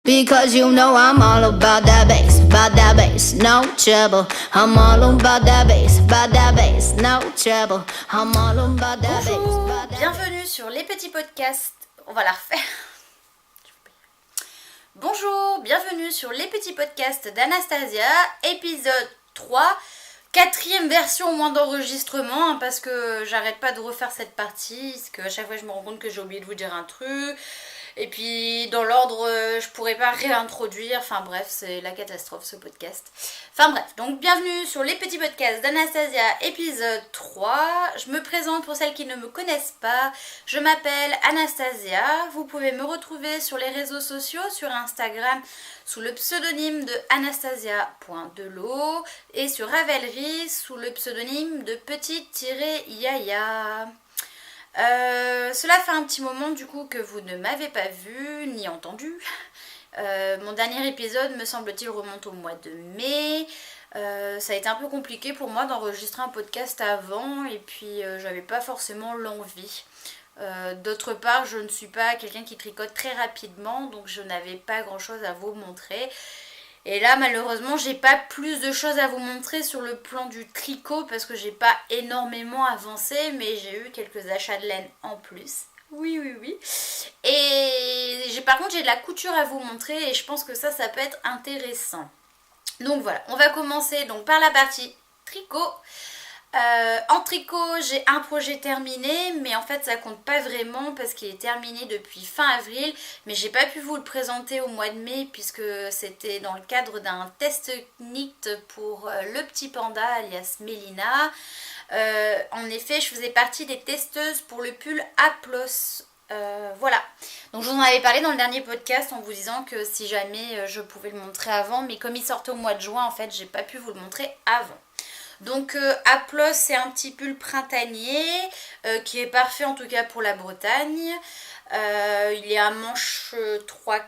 Because you know I'm all about that bass, no trouble. I'm all about that bass, no trouble. I'm all about that bass. Bonjour, bienvenue sur les petits podcasts. On va la refaire. Bonjour, bienvenue sur les petits podcasts d'Anastasia, épisode 3. Quatrième version au moins d'enregistrement, hein, parce que j'arrête pas de refaire cette partie, parce qu'à chaque fois je me rends compte que j'ai oublié de vous dire un truc. Et puis dans l'ordre, je pourrais pas réintroduire, enfin bref, c'est la catastrophe ce podcast. Enfin bref, donc bienvenue sur les petits podcasts d'Anastasia, épisode 3. Je me présente pour celles qui ne me connaissent pas, je m'appelle Anastasia. Vous pouvez me retrouver sur les réseaux sociaux, sur Instagram, sous le pseudonyme de anastasia.delo et sur Ravelry sous le pseudonyme de petite-yaya. Cela fait un petit moment du coup que vous ne m'avez pas vu ni entendu. Mon dernier épisode me semble-t-il remonte au mois de mai. Ça a été un peu compliqué pour moi d'enregistrer un podcast avant et puis j'avais pas forcément l'envie. D'autre part, je ne suis pas quelqu'un qui tricote très rapidement, donc je n'avais pas grand chose à vous montrer. Et là, malheureusement, j'ai pas plus de choses à vous montrer sur le plan du tricot parce que j'ai pas énormément avancé, mais j'ai eu quelques achats de laine en plus. Oui. Et par contre, j'ai de la couture à vous montrer et je pense que ça peut être intéressant. Donc voilà, on va commencer donc par la partie tricot. En tricot, j'ai un projet terminé, mais en fait ça compte pas vraiment parce qu'il est terminé depuis fin avril, mais j'ai pas pu vous le présenter au mois de mai puisque c'était dans le cadre d'un test knit pour le petit panda alias Mélina. En effet, je faisais partie des testeuses pour le pull Aplos. Voilà, donc je vous en avais parlé dans le dernier podcast en vous disant que si jamais je pouvais le montrer avant, mais comme il sortait au mois de juin, en fait j'ai pas pu vous le montrer avant. Donc Aplos, c'est un petit pull printanier qui est parfait en tout cas pour la Bretagne. Il est à manche 3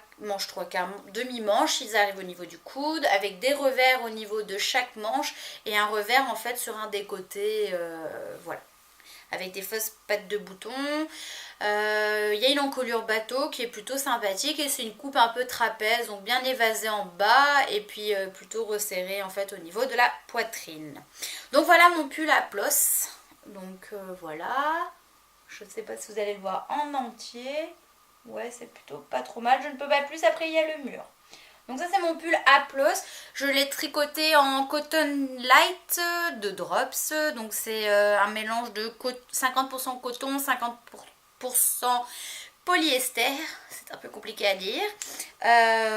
quarts, demi-manche, ils arrivent au niveau du coude avec des revers au niveau de chaque manche et un revers en fait sur un des côtés, voilà, avec des fausses pattes de bouton. Il y a une encolure bateau qui est plutôt sympathique et c'est une coupe un peu trapèze, donc bien évasée en bas et puis plutôt resserrée en fait au niveau de la poitrine. Donc voilà mon pull Aplos. Donc voilà, je ne sais pas si vous allez le voir en entier. Ouais, c'est plutôt pas trop mal, je ne peux pas plus, après il y a le mur. Donc ça c'est mon pull Aplos, je l'ai tricoté en cotton light de Drops, donc c'est un mélange de 50% coton, 50% polyester, c'est un peu compliqué à dire.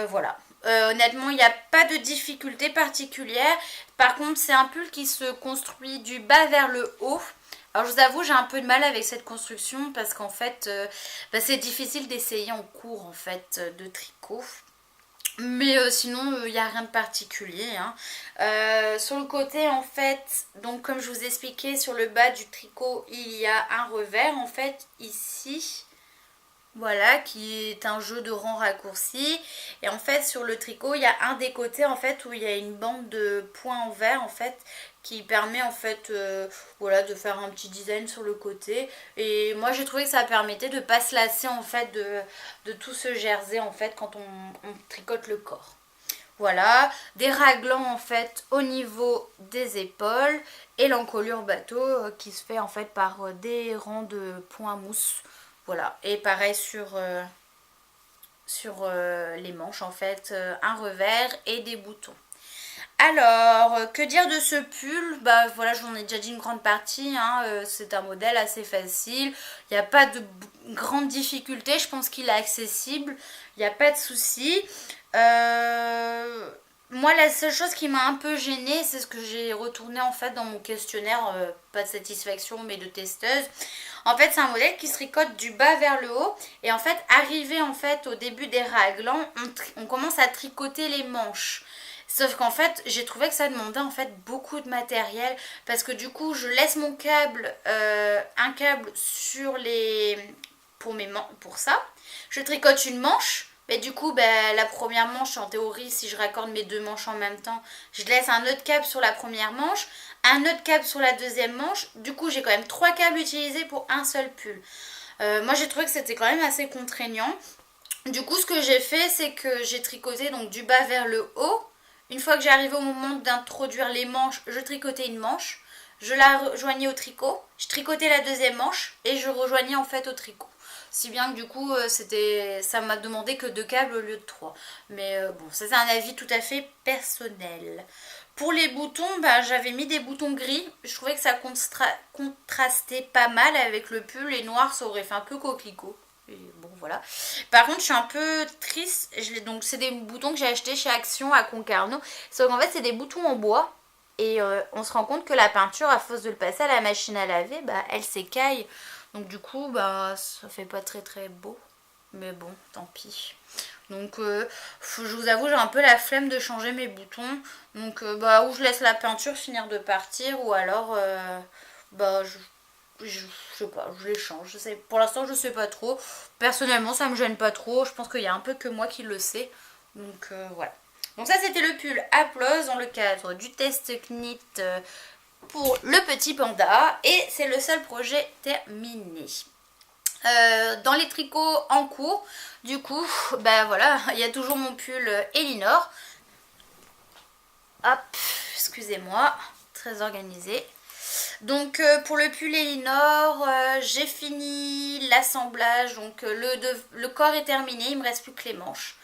Voilà, honnêtement il n'y a pas de difficulté particulière, par contre c'est un pull qui se construit du bas vers le haut. Alors je vous avoue, j'ai un peu de mal avec cette construction parce qu'en fait c'est difficile d'essayer en cours en fait de tricot. Mais sinon il n'y a rien de particulier, hein. Sur le côté en fait, donc comme je vous expliquais, sur le bas du tricot il y a un revers en fait ici, voilà, qui est un jeu de rang raccourci. Et en fait sur le tricot il y a un des côtés en fait où il y a une bande de points en vert en fait qui permet en fait voilà, de faire un petit design sur le côté. Et moi j'ai trouvé que ça permettait de pas se lasser en fait de tout ce jersey en fait quand on tricote le corps. Voilà, des raglans en fait au niveau des épaules et l'encolure bateau qui se fait en fait par des rangs de points mousse. Voilà, et pareil sur les manches en fait, un revers et des boutons. Alors, que dire de ce pull? Bah voilà, je vous en ai déjà dit une grande partie, hein. C'est un modèle assez facile, il n'y a pas de grande difficulté, je pense qu'il est accessible, il n'y a pas de souci. Moi la seule chose qui m'a un peu gênée, c'est ce que j'ai retourné en fait dans mon questionnaire, pas de satisfaction mais de testeuse. En fait c'est un modèle qui se tricote du bas vers le haut et en fait arrivé en fait au début des raglans, on commence à tricoter les manches. Sauf qu'en fait j'ai trouvé que ça demandait en fait beaucoup de matériel parce que du coup je laisse mon câble, un câble sur les pour ça. Je tricote une manche. Mais du coup, la première manche, en théorie, si je raccorde mes deux manches en même temps, je laisse un autre câble sur la première manche, un autre câble sur la deuxième manche. Du coup, j'ai quand même 3 câbles utilisés pour un seul pull. Moi, j'ai trouvé que c'était quand même assez contraignant. Du coup, ce que j'ai fait, c'est que j'ai tricoté donc du bas vers le haut. Une fois que j'arrivais au moment d'introduire les manches, je tricotais une manche. Je la rejoignais au tricot. Je tricotais la deuxième manche et je rejoignais en fait au tricot. Si bien que du coup, ça m'a demandé que 2 câbles au lieu de 3. Mais bon, ça c'est un avis tout à fait personnel. Pour les boutons, bah, j'avais mis des boutons gris. Je trouvais que ça contrastait pas mal avec le pull. Et noir, ça aurait fait un peu coquelicot. Et bon, voilà. Par contre, je suis un peu triste. Donc, c'est des boutons que j'ai achetés chez Action à Concarneau. Sauf qu'en fait, c'est des boutons en bois. Et on se rend compte que la peinture, à force de le passer à la machine à laver, bah, elle s'écaille. Donc, du coup, bah, ça fait pas très très beau. Mais bon, tant pis. Donc je vous avoue, j'ai un peu la flemme de changer mes boutons. Donc bah, ou je laisse la peinture finir de partir, ou alors bah je sais pas, je les change. Je sais, pour l'instant je sais pas trop. Personnellement ça me gêne pas trop. Je pense qu'il y a un peu que moi qui le sais. Donc voilà. Donc ça c'était le pull Applause dans le cadre du test knit pour le petit panda. Et c'est le seul projet terminé. Dans les tricots en cours, du coup, ben voilà, il y a toujours mon pull Elinor. Hop, excusez-moi, très organisé. Donc pour le pull Elinor, j'ai fini l'assemblage, donc le corps est terminé, il me reste plus que les manches.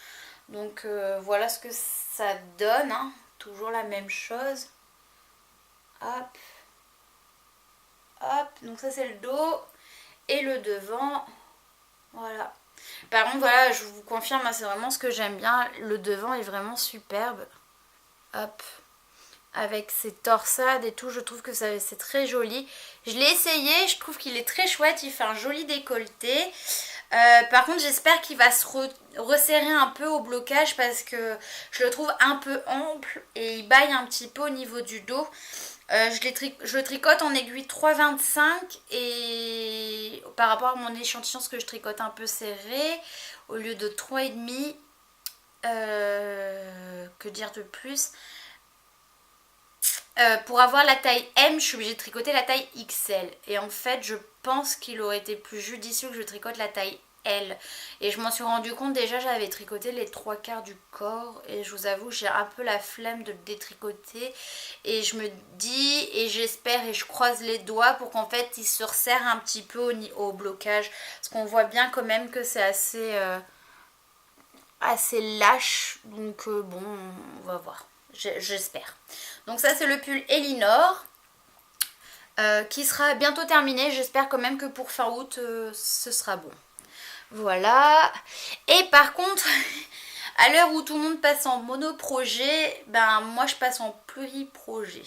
Donc voilà ce que ça donne, hein. Toujours la même chose. Hop, hop, donc ça c'est le dos. Et le devant, voilà. Par contre, voilà, je vous confirme, c'est vraiment ce que j'aime bien. Le devant est vraiment superbe. Hop. Avec ses torsades et tout, je trouve que c'est très joli. Je l'ai essayé, je trouve qu'il est très chouette. Il fait un joli décolleté. Par contre, j'espère qu'il va se resserrer un peu au blocage parce que je le trouve un peu ample et il baille un petit peu au niveau du dos. Je le tricote en aiguille 3,25 et par rapport à mon échantillon, ce que je tricote un peu serré, au lieu de 3,5, que dire de plus, pour avoir la taille M, je suis obligée de tricoter la taille XL. Et en fait, je pense qu'il aurait été plus judicieux que je tricote la taille L. Et je m'en suis rendu compte, déjà j'avais tricoté les 3/4 du corps. Et je vous avoue, j'ai un peu la flemme de le détricoter. Et je me dis, et j'espère et je croise les doigts pour qu'en fait il se resserre un petit peu au blocage. Parce qu'on voit bien quand même que c'est assez lâche. Donc bon, on va voir. J'espère. Donc ça c'est le pull Elinor qui sera bientôt terminé. J'espère quand même que pour fin août ce sera bon. Voilà. Et par contre, à l'heure où tout le monde passe en monoprojet, ben moi je passe en pluriprojet.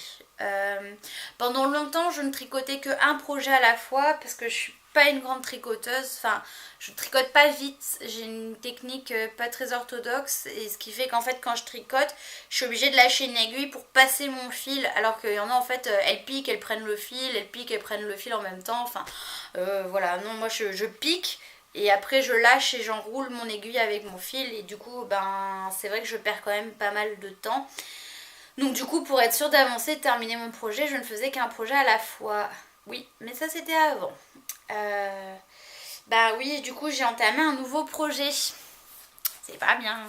Pendant longtemps je ne tricotais que un projet à la fois parce que je suis pas une grande tricoteuse, enfin je tricote pas vite, j'ai une technique pas très orthodoxe et ce qui fait qu'en fait quand je tricote je suis obligée de lâcher une aiguille pour passer mon fil, alors qu'il y en a en fait elles piquent, elles prennent le fil, elles piquent, elles prennent le fil en même temps, enfin voilà, non moi je pique et après je lâche et j'enroule mon aiguille avec mon fil et du coup ben c'est vrai que je perds quand même pas mal de temps. Donc du coup pour être sûre d'avancer, de terminer mon projet, je ne faisais qu'un projet à la fois. Oui, mais ça c'était avant. Bah oui, du coup j'ai entamé un nouveau projet. C'est pas bien.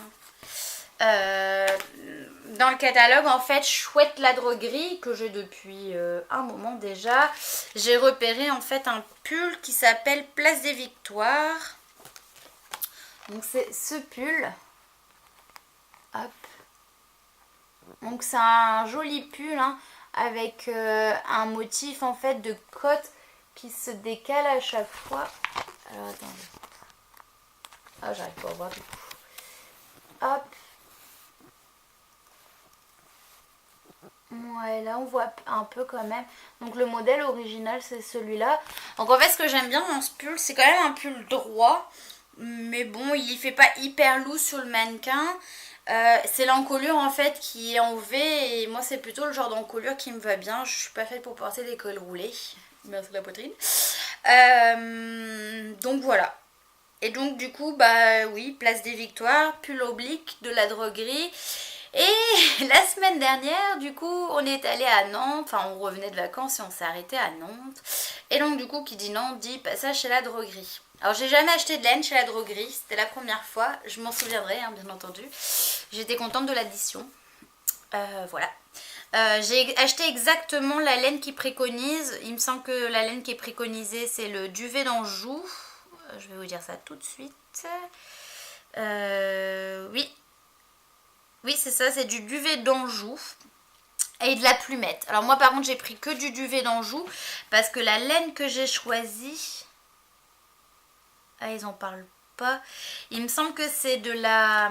Dans le catalogue en fait Chouette la droguerie que j'ai depuis un moment déjà, j'ai repéré en fait un pull qui s'appelle Place des Victoires. Donc c'est ce pull. Hop. Donc c'est un joli pull hein, avec un motif en fait de côte qui se décale à chaque fois. Alors attendez. Ah j'arrive pas à voir du coup. Hop. Ouais, là on voit un peu quand même. Donc le modèle original c'est celui-là. Donc en fait ce que j'aime bien dans ce pull, c'est quand même un pull droit. Mais bon, il fait pas hyper lourd sur le mannequin. C'est l'encolure en fait qui est en V. Et moi c'est plutôt le genre d'encolure qui me va bien. Je suis pas faite pour porter des cols roulés. Merci la poitrine. Donc voilà. Et donc du coup, bah oui, Place des Victoires, pull oblique de la droguerie. Et la semaine dernière, du coup, on est allé à Nantes, enfin on revenait de vacances et on s'est arrêté à Nantes. Et donc du coup, qui dit Nantes dit passage chez la droguerie. Alors j'ai jamais acheté de laine chez la droguerie, c'était la première fois, je m'en souviendrai hein, bien entendu. J'étais contente de l'addition. Voilà. J'ai acheté exactement la laine qui préconise. Il me semble que la laine qui est préconisée c'est le duvet d'Anjou. Je vais vous dire ça tout de suite. Oui. Oui c'est ça, c'est du duvet d'Anjou. Et de la plumette. Alors moi par contre j'ai pris que du duvet d'Anjou. Parce que la laine que j'ai choisie... Ah ils en parlent pas. Il me semble que c'est de la...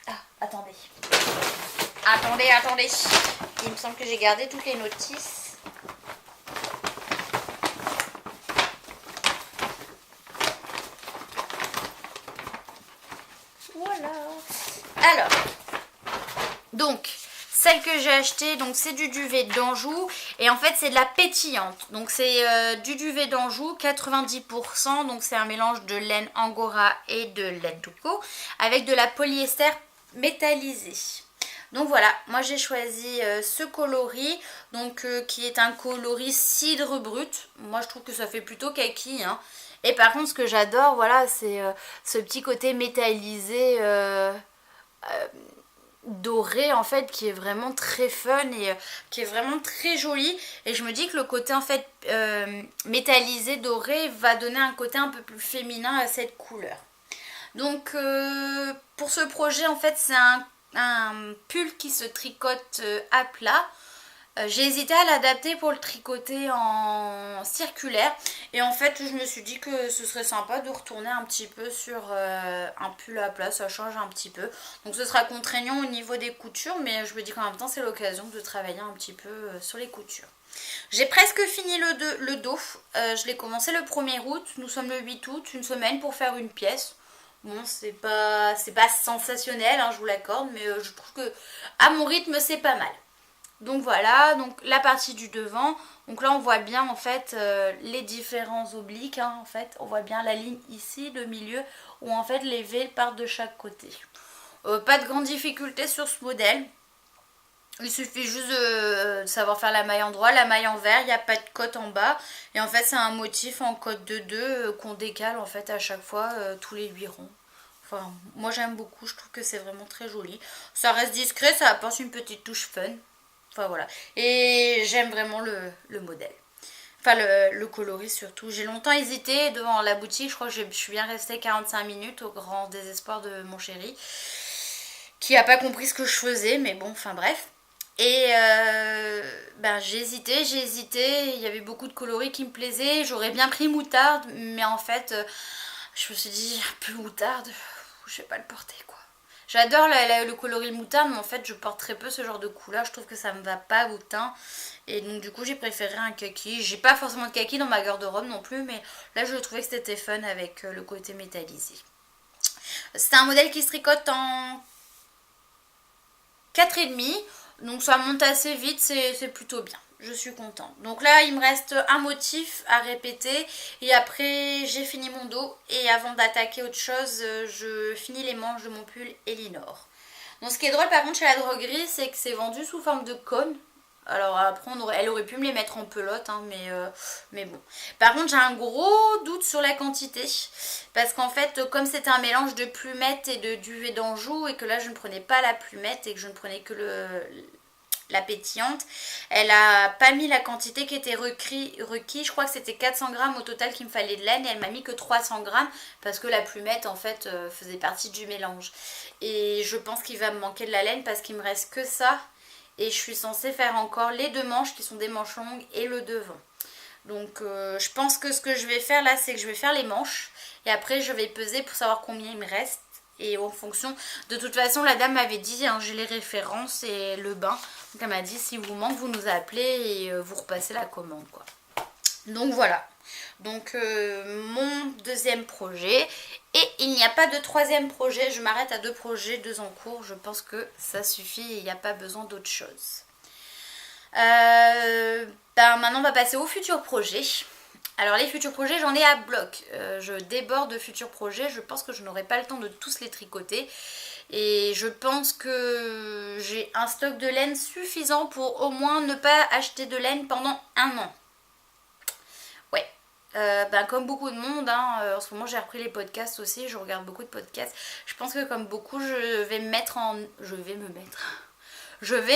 Ah attendez. Attendez. Il me semble que j'ai gardé toutes les notices. Voilà. Alors. Donc, celle que j'ai achetée, donc c'est du duvet d'Anjou. Et en fait, c'est de la pétillante. Donc, c'est du duvet d'Anjou, 90%. Donc, c'est un mélange de laine angora et de laine toupeau. Avec de la polyester métallisée. Donc voilà, moi j'ai choisi ce coloris, donc qui est un coloris cidre brut. Moi je trouve que ça fait plutôt kaki. Hein. Et par contre ce que j'adore, voilà, c'est ce petit côté métallisé doré en fait, qui est vraiment très fun et qui est vraiment très joli. Et je me dis que le côté en fait métallisé doré va donner un côté un peu plus féminin à cette couleur. Donc pour ce projet en fait c'est un pull qui se tricote à plat. J'ai hésité à l'adapter pour le tricoter en circulaire. Et en fait je me suis dit que ce serait sympa de retourner un petit peu sur un pull à plat. Ça change un petit peu. Donc ce sera contraignant au niveau des coutures. Mais je me dis qu'en même temps c'est l'occasion de travailler un petit peu sur les coutures. J'ai presque fini le dos. Je l'ai commencé le 1er août. Nous sommes le 8 août. Une semaine pour faire une pièce. Bon, c'est pas sensationnel, hein, je vous l'accorde, mais je trouve que à mon rythme, c'est pas mal. Donc voilà, donc la partie du devant. Donc là, on voit bien en fait les différents obliques. Hein, en fait, on voit bien la ligne ici, de milieu, où en fait les V partent de chaque côté. Pas de grande difficulté sur ce modèle. Il suffit juste de savoir faire la maille en droit, la maille en vert, il n'y a pas de cote en bas. Et en fait c'est un motif en cote de 2 qu'on décale en fait à chaque fois tous les 8 ronds. Enfin moi j'aime beaucoup, je trouve que c'est vraiment très joli. Ça reste discret, ça apporte une petite touche fun. Enfin voilà. Et j'aime vraiment le modèle. Enfin le coloris surtout. J'ai longtemps hésité devant la boutique, je crois que je suis bien restée 45 minutes au grand désespoir de mon chéri. Qui n'a pas compris ce que je faisais, mais bon, enfin bref. Et j'ai hésité, il y avait beaucoup de coloris qui me plaisaient, j'aurais bien pris moutarde, mais en fait, je me suis dit, un peu moutarde, je vais pas le porter quoi. J'adore le coloris moutarde, mais en fait, je porte très peu ce genre de couleur, je trouve que ça me va pas au teint. Et donc du coup, j'ai préféré un kaki. J'ai pas forcément de kaki dans ma garde-robe non plus, mais là, je trouvais que c'était fun avec le côté métallisé. C'est un modèle qui se tricote en 4,5. Donc ça monte assez vite, c'est plutôt bien. Je suis contente. Donc là, il me reste un motif à répéter. Et après, j'ai fini mon dos. Et avant d'attaquer autre chose, je finis les manches de mon pull Elinor. Donc ce qui est drôle par contre chez la droguerie, c'est que c'est vendu sous forme de cône. Alors après, elle aurait pu me les mettre en pelote, hein, mais bon. Par contre, j'ai un gros doute sur la quantité. Parce qu'en fait, comme c'était un mélange de plumette et de duvet d'Anjou, et que là, je ne prenais pas la plumette et que je ne prenais que la pétillante, elle a pas mis la quantité qui était requis. Je crois que c'était 400 grammes au total qu'il me fallait de laine, et elle m'a mis que 300 grammes parce que la plumette, en fait, faisait partie du mélange. Et je pense qu'il va me manquer de la laine parce qu'il me reste que ça. Et je suis censée faire encore les 2 manches qui sont des manches longues et le devant. Donc je pense que ce que je vais faire là, c'est que je vais faire les manches. Et après je vais peser pour savoir combien il me reste. Et en fonction, de toute façon la dame m'avait dit, hein, j'ai les références et le bain. Donc elle m'a dit si vous manque, vous nous appelez et vous repassez la commande quoi. Donc voilà. Donc mon deuxième projet. Et il n'y a pas de troisième projet, je m'arrête à 2 projets, 2 en cours, je pense que ça suffit et il n'y a pas besoin d'autre chose. Maintenant on va passer aux futurs projets. Alors les futurs projets, j'en ai à bloc. Je déborde de futurs projets, je pense que je n'aurai pas le temps de tous les tricoter. Et je pense que j'ai un stock de laine suffisant pour au moins ne pas acheter de laine pendant 1 an. Ouais. Comme beaucoup de monde, hein, en ce moment j'ai repris les podcasts aussi, je regarde beaucoup de podcasts. Je pense que comme beaucoup, je vais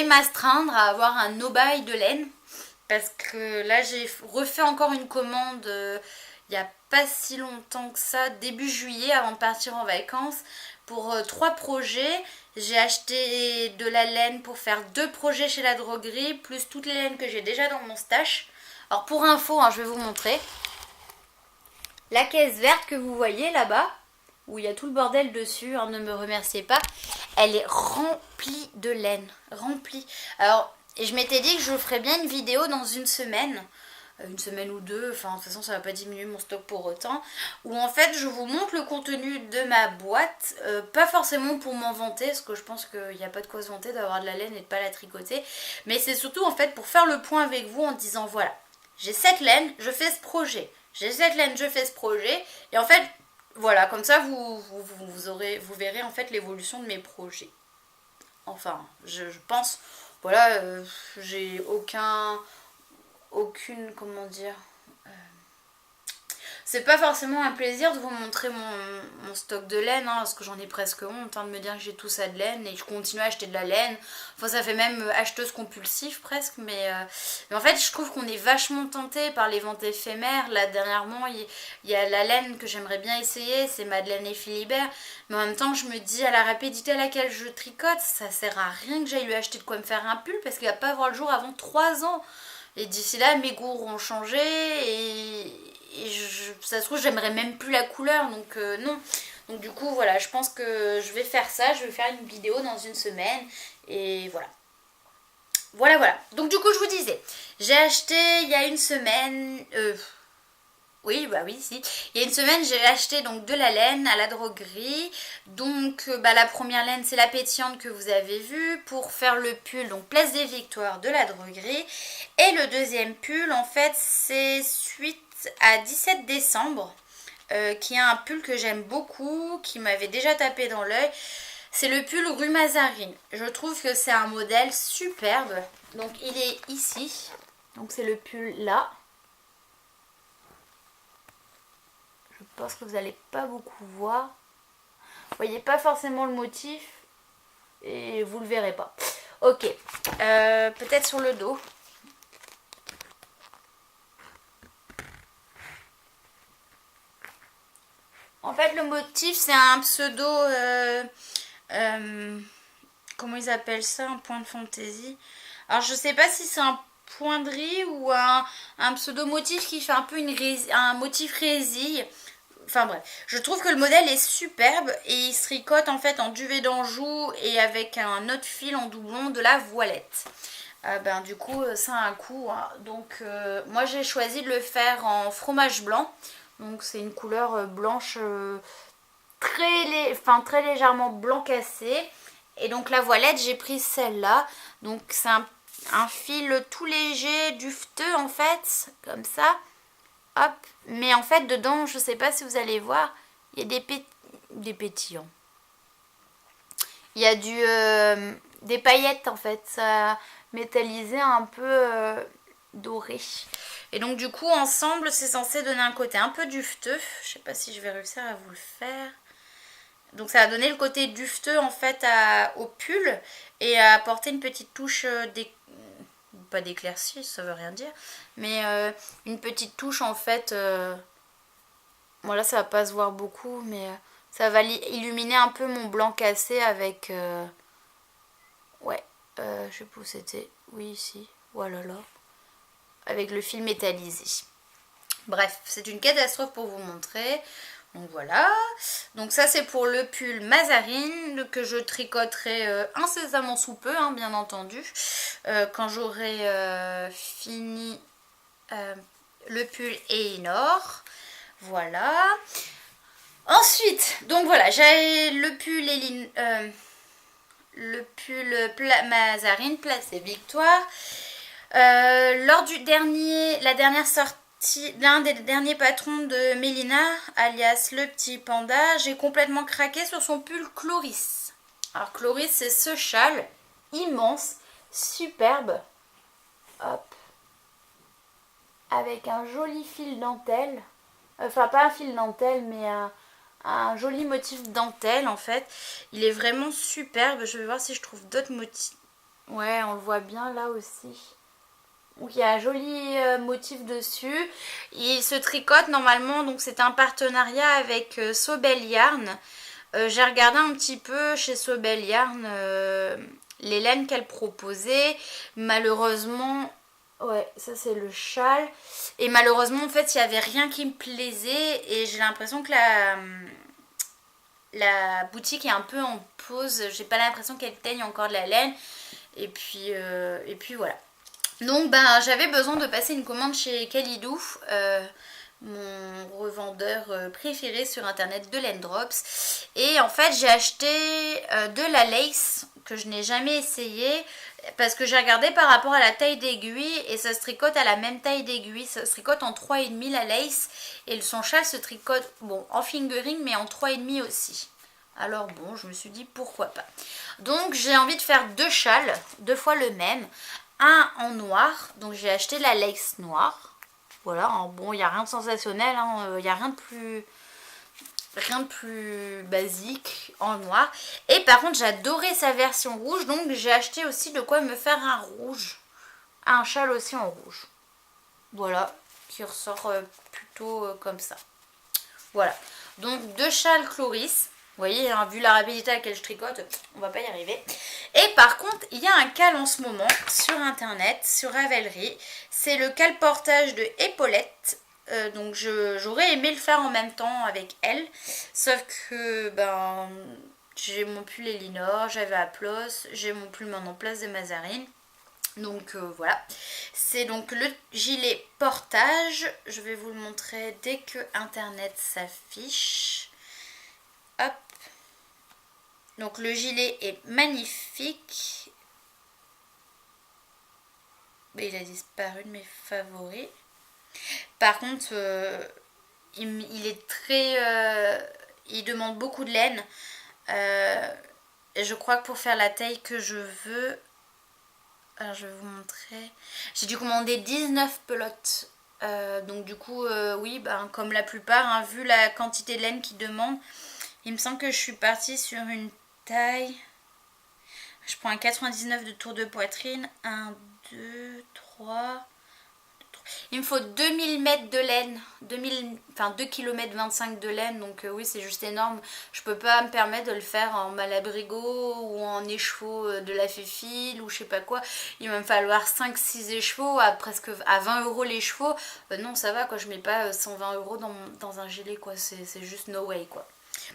m'astreindre à avoir un no-buy de laine. Parce que là j'ai refait encore une commande il n'y a pas si longtemps que ça, début juillet avant de partir en vacances. Pour 3 projets, j'ai acheté de la laine pour faire 2 projets chez la droguerie, plus toutes les laines que j'ai déjà dans mon stash. Alors pour info, hein, je vais vous montrer. La caisse verte que vous voyez là-bas, où il y a tout le bordel dessus, hein, ne me remerciez pas, elle est remplie de laine, remplie. Alors, et je m'étais dit que je ferais bien une vidéo dans une semaine ou deux, enfin de toute façon ça va pas diminuer mon stock pour autant, où en fait je vous montre le contenu de ma boîte, pas forcément pour m'en vanter, parce que je pense qu'il n'y a pas de quoi se vanter d'avoir de la laine et de pas la tricoter, mais c'est surtout en fait pour faire le point avec vous en disant voilà, j'ai cette laine, je fais ce projet. J'ai cette laine, je fais ce projet. Et en fait, voilà, comme ça, vous verrez en fait l'évolution de mes projets. Enfin, je pense, voilà, j'ai aucune, comment dire... C'est pas forcément un plaisir de vous montrer mon stock de laine, hein, parce que j'en ai presque honte de me dire que j'ai tout ça de laine et je continue à acheter de la laine. Enfin, ça fait même acheteuse compulsive presque, mais en fait, je trouve qu'on est vachement tenté par les ventes éphémères. Là, dernièrement, il y a la laine que j'aimerais bien essayer, c'est Madeleine et Philibert. Mais en même temps, je me dis, à la rapidité à laquelle je tricote, ça sert à rien que j'aille lui acheter de quoi me faire un pull, parce qu'il va pas voir le jour avant 3 ans. Et d'ici là, mes goûts auront changé ça se trouve, j'aimerais même plus la couleur, donc non. Donc du coup, voilà, je pense que je vais faire ça, je vais faire une vidéo dans une semaine, et voilà. Voilà. Donc du coup, je vous disais, j'ai acheté il y a une semaine... Il y a une semaine, j'ai acheté donc de la laine à la droguerie. Donc la première laine, c'est la pétillante que vous avez vue pour faire le pull, donc Place des Victoires de la droguerie. Et le deuxième pull, en fait, c'est suite à 17 décembre, qui est un pull que j'aime beaucoup, qui m'avait déjà tapé dans l'œil. C'est le pull rue Mazarine. Je trouve que c'est un modèle superbe. Donc il est ici. Donc c'est le pull là. Je pense que vous n'allez pas beaucoup voir. Vous voyez pas forcément le motif. Et vous le verrez pas. Ok. Peut-être sur le dos. En fait, le motif, c'est un pseudo... comment ils appellent ça? Un point de fantaisie. Alors, je sais pas si c'est un point de riz ou un pseudo motif qui fait un peu un motif résille. Enfin bref, je trouve que le modèle est superbe et il se tricote en fait en duvet d'Anjou et avec un autre fil en doublon de la voilette. Du coup, ça a un coût. Hein. Donc, moi j'ai choisi de le faire en fromage blanc. Donc, c'est une couleur blanche très légèrement blanc cassé. Et donc, la voilette, j'ai pris celle-là. Donc, c'est un fil tout léger, duveteux en fait, comme ça. Hop, mais en fait dedans, je sais pas si vous allez voir, il y a des pétillants. Il y a des paillettes en fait, ça métallisé un peu doré. Et donc du coup ensemble c'est censé donner un côté un peu duveteux. Je sais pas si je vais réussir à vous le faire. Donc ça va donner le côté duveteux en fait au pull et à apporter une petite touche pas d'éclaircie, ça veut rien dire, mais une petite touche en fait. Voilà, ça va pas se voir beaucoup, mais ça va illuminer un peu mon blanc cassé avec je sais pas où c'était. Oui, ici. Voilà, là. Avec le fil métallisé. Bref, c'est une catastrophe pour vous montrer. Donc voilà. Donc ça, c'est pour le pull Mazarine que je tricoterai incessamment sous peu, hein, bien entendu. Quand j'aurai fini le pull Elinor. Voilà. Ensuite, donc voilà, j'ai le pull Mazarine, Place des Victoires. Lors la dernière sortie, l'un des derniers patrons de Mélina, alias le petit panda, j'ai complètement craqué sur son pull Chloris. Alors Chloris, c'est ce châle immense, superbe, hop, avec un joli fil dentelle. Enfin, pas un fil dentelle, mais un joli motif dentelle en fait. Il est vraiment superbe. Je vais voir si je trouve d'autres motifs. Ouais, on le voit bien là aussi. Donc il y a un joli motif dessus. Il se tricote normalement, donc c'est un partenariat avec Sobel Yarn. J'ai regardé un petit peu chez Sobel Yarn les laines qu'elle proposait. Malheureusement, ouais, ça c'est le châle. Et malheureusement, en fait, il n'y avait rien qui me plaisait. Et j'ai l'impression que la boutique est un peu en pause. J'ai pas l'impression qu'elle teigne encore de la laine. Et puis voilà. Donc ben, j'avais besoin de passer une commande chez Kalidou, mon revendeur préféré sur internet de laine drops. Et en fait j'ai acheté de la lace que je n'ai jamais essayé parce que j'ai regardé par rapport à la taille d'aiguille et ça se tricote à la même taille d'aiguille. Ça se tricote en 3,5 la lace et son châle se tricote bon, en fingering mais en 3,5 aussi. Alors bon, je me suis dit pourquoi pas. Donc j'ai envie de faire deux châles, deux fois le même. Un en noir, donc j'ai acheté la lace noire. Voilà, bon, il n'y a rien de sensationnel, il n'y a rien de plus basique en noir. Et par contre, j'adorais sa version rouge, donc j'ai acheté aussi de quoi me faire un rouge. Un châle aussi en rouge. Voilà, qui ressort plutôt comme ça. Voilà, donc deux châles Chloris. Vous voyez, hein, vu la rapidité à laquelle je tricote, on va pas y arriver. Et par contre, il y a un cal en ce moment sur internet, sur Ravelry. C'est le cal portage de Épaulette. Donc j'aurais aimé le faire en même temps avec elle. Sauf que ben j'ai mon pull Elinor, j'avais Aplos, j'ai mon pull maintenant Place des Mazarines. Donc voilà, c'est donc le gilet portage. Je vais vous le montrer dès que internet s'affiche. Hop. Donc le gilet est magnifique. Il a disparu de mes favoris. Par contre, il est très... il demande beaucoup de laine. Et je crois que pour faire la taille que je veux... Alors je vais vous montrer. J'ai dû commander 19 pelotes. Donc du coup, oui, ben, comme la plupart, hein, vu la quantité de laine qu'ils demandent, il me semble que je suis partie sur une taille... Je prends un 99 de tour de poitrine. 1, 2, 3... Il me faut 2000 mètres de laine, 2 km 25 de laine, donc oui c'est juste énorme. Je peux pas me permettre de le faire en malabrigo ou en écheveau de la Féfile ou je sais pas quoi. Il va me falloir 5-6 écheveaux à presque à 20 € l'écheveau. Non ça va quoi, je mets pas 120 € dans un gilet quoi, c'est juste no way quoi.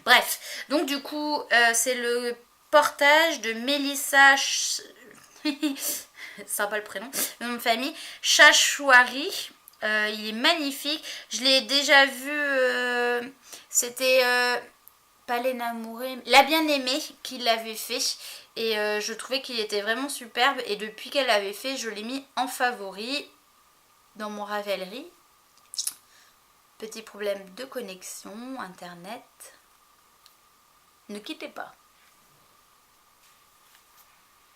Bref, donc du coup c'est le portage de Mélissa... sympa le prénom, le nom de famille, Chachouari. Il est magnifique. Je l'ai déjà vu, c'était pas l'Enamouré, la Bien-Aimée qui l'avait fait. Et je trouvais qu'il était vraiment superbe. Et depuis qu'elle l'avait fait, je l'ai mis en favori dans mon Ravelry. Petit problème de connexion, internet. Ne quittez pas.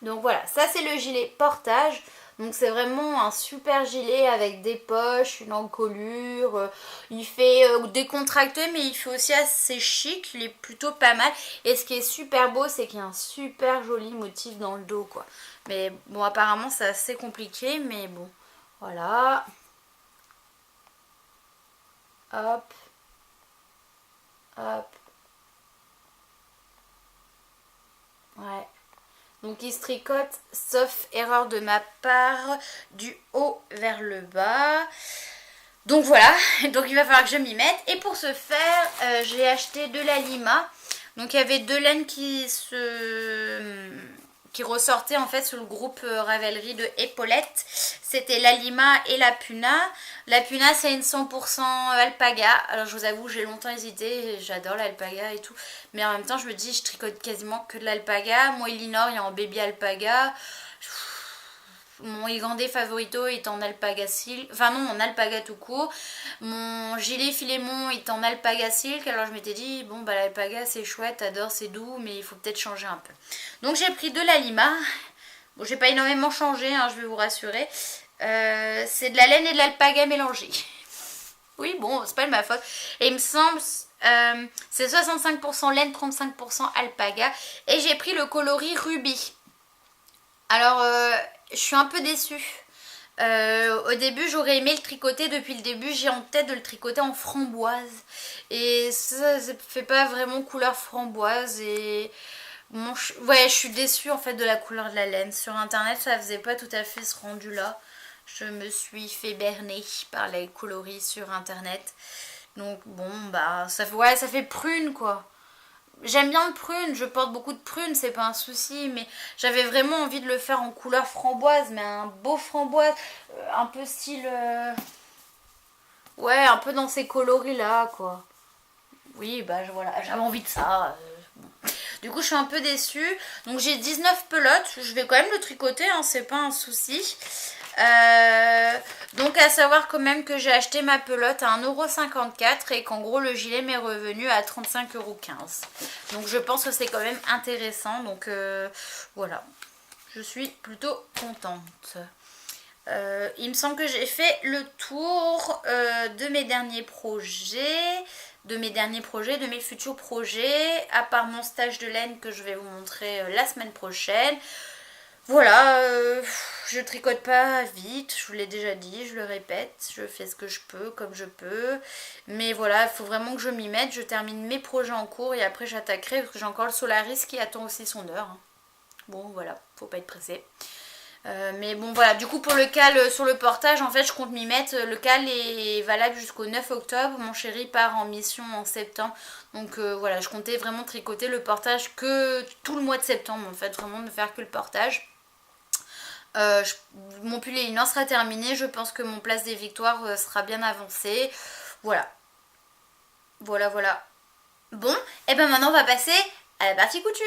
Donc voilà, ça c'est le gilet portage. Donc c'est vraiment un super gilet avec des poches, une encolure. Il fait décontracté mais il fait aussi assez chic. Il est plutôt pas mal. Et ce qui est super beau, c'est qu'il y a un super joli motif dans le dos quoi. Mais bon, apparemment c'est assez compliqué. Mais bon, voilà. Hop. Hop. Ouais. Donc il se tricote, sauf erreur de ma part, du haut vers le bas. Donc voilà, donc il va falloir que je m'y mette. Et pour ce faire, j'ai acheté de la Lima. Donc il y avait deux laines qui ressortaient en fait sur le groupe Ravelry de Épaulette. C'était la Lima et la Puna. La Puna c'est une 100% alpaga. Alors je vous avoue j'ai longtemps hésité, j'adore l'alpaga et tout. Mais en même temps je me dis je tricote quasiment que de l'alpaga. Mon Elinor il est en baby alpaga. Mon Igandé Favorito est en alpaga silk. Enfin non, en alpaga tout court. Mon gilet Philémon est en alpaga silk. Alors je m'étais dit, bon bah l'alpaga c'est chouette, adore, c'est doux, mais il faut peut-être changer un peu. Donc j'ai pris de la Lima. Bon, j'ai pas énormément changé, hein, je vais vous rassurer. C'est de la laine et de l'alpaga mélangée. Oui, bon, c'est pas de ma faute. Et il me semble, c'est 65% laine, 35% alpaga. Et j'ai pris le coloris rubis. Alors, je suis un peu déçue. Au début, j'aurais aimé le tricoter depuis le début. J'ai en tête de le tricoter en framboise. Et ça fait pas vraiment couleur framboise. Et bon, ouais, je suis déçue en fait de la couleur de la laine. Sur internet, ça faisait pas tout à fait ce rendu là. Je me suis fait berner par les coloris sur internet. Donc bon, bah ça fait, ouais, ça fait prune quoi. J'aime bien le prune, je porte beaucoup de prunes, c'est pas un souci, mais j'avais vraiment envie de le faire en couleur framboise, mais un beau framboise, un peu style... ouais, un peu dans ces coloris là, quoi. Oui, bah voilà, j'avais envie de ça. Bon. Du coup, je suis un peu déçue. Donc j'ai 19 pelotes, je vais quand même le tricoter, hein, c'est pas un souci. Donc à savoir quand même que j'ai acheté ma pelote à 1,54 € et qu'en gros le gilet m'est revenu à 35,15 €. Donc je pense que c'est quand même intéressant. Donc voilà, je suis plutôt contente. Il me semble que j'ai fait le tour de mes derniers projets, de mes futurs projets, à part mon stage de laine que je vais vous montrer la semaine prochaine. Voilà, je tricote pas vite, je vous l'ai déjà dit, je le répète, je fais ce que je peux, comme je peux. Mais voilà, il faut vraiment que je m'y mette, je termine mes projets en cours et après j'attaquerai parce que j'ai encore le Solaris qui attend aussi son heure. Hein. Bon voilà, faut pas être pressé. Mais bon voilà, du coup pour le cal sur le portage, en fait je compte m'y mettre. Le cal est valable jusqu'au 9 octobre, mon chéri part en mission en septembre. Donc voilà, je comptais vraiment tricoter le portage que tout le mois de septembre en fait, vraiment ne faire que le portage. Mon pull et linoir sera terminé, je pense que mon place des victoires sera bien avancé. Voilà. Voilà. Bon, et ben maintenant on va passer à la partie couture.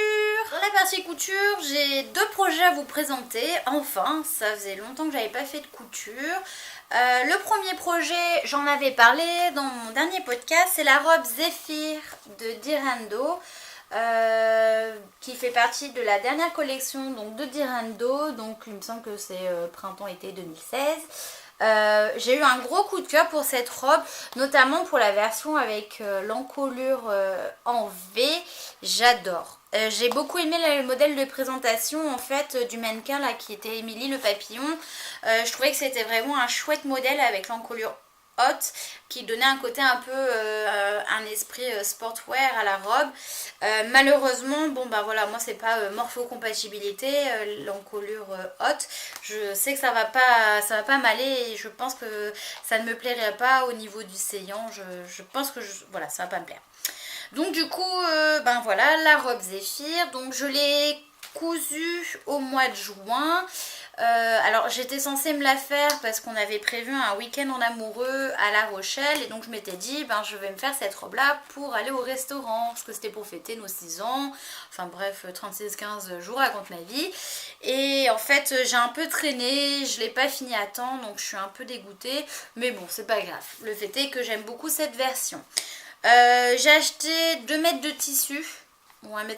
Dans la partie couture, j'ai deux projets à vous présenter. Enfin, ça faisait longtemps que j'avais pas fait de couture. Le premier projet, j'en avais parlé dans mon dernier podcast, c'est la robe Zephyr de Dirando. Qui fait partie de la dernière collection donc, de Dirando, donc il me semble que c'est printemps-été 2016. J'ai eu un gros coup de cœur pour cette robe, notamment pour la version avec l'encolure en V, j'adore. J'ai beaucoup aimé le modèle de présentation en fait du mannequin là qui était Émilie le papillon. Je trouvais que c'était vraiment un chouette modèle avec l'encolure haute qui donnait un côté un peu un esprit sportwear à la robe. Malheureusement bon bah voilà, moi c'est pas morphocompatibilité, l'encolure haute, je sais que ça va pas m'aller et je pense que ça ne me plairait pas au niveau du saillant. Je pense que voilà, ça va pas me plaire. Donc du coup ben voilà la robe Zephyr, donc je l'ai cousue au mois de juin. Alors j'étais censée me la faire parce qu'on avait prévu un week-end en amoureux à La Rochelle et donc je m'étais dit ben je vais me faire cette robe là pour aller au restaurant parce que c'était pour fêter nos 6 ans, enfin bref 36-15 jours raconte ma vie. Et en fait j'ai un peu traîné, je l'ai pas fini à temps donc je suis un peu dégoûtée, mais bon c'est pas grave, le fait est que j'aime beaucoup cette version. J'ai acheté 2 mètres de tissu ou 1,50 m,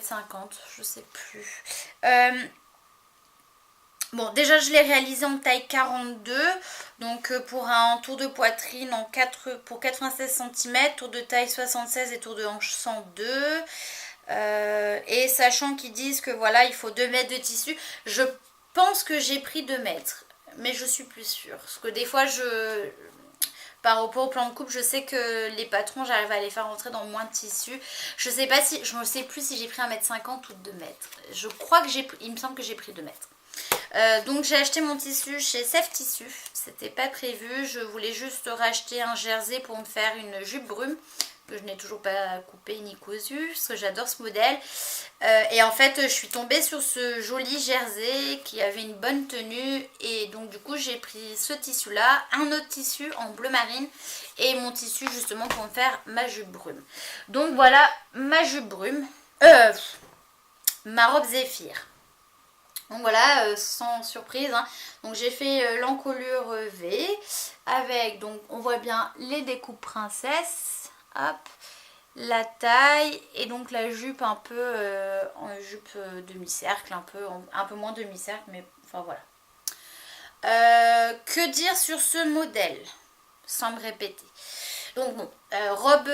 je sais plus. Bon, déjà je l'ai réalisé en taille 42, donc pour un tour de poitrine pour 96 cm, tour de taille 76 et tour de hanche 102. Et sachant qu'ils disent que voilà, il faut 2 mètres de tissu, je pense que j'ai pris 2 mètres, mais je suis plus sûre. Parce que des fois, par rapport au plan de coupe, je sais que les patrons, j'arrive à les faire rentrer dans moins de tissu. Je ne sais plus si j'ai pris 1,50 m ou 2 mètres. Je crois que il me semble que j'ai pris 2 mètres. Donc j'ai acheté mon tissu chez Sef Tissu, c'était pas prévu, je voulais juste racheter un jersey pour me faire une jupe brume que je n'ai toujours pas coupée ni cousue parce que j'adore ce modèle. Et en fait je suis tombée sur ce joli jersey qui avait une bonne tenue et donc du coup j'ai pris ce tissu là, un autre tissu en bleu marine et mon tissu justement pour me faire ma jupe brume. Donc voilà ma jupe brume, ma robe Zephyr. Donc voilà, sans surprise, hein. Donc j'ai fait l'encolure V avec, donc on voit bien les découpes princesse, hop, la taille et donc la jupe un peu en jupe demi-cercle, un peu moins demi-cercle, mais enfin voilà. Que dire sur ce modèle, sans me répéter. Donc bon, robe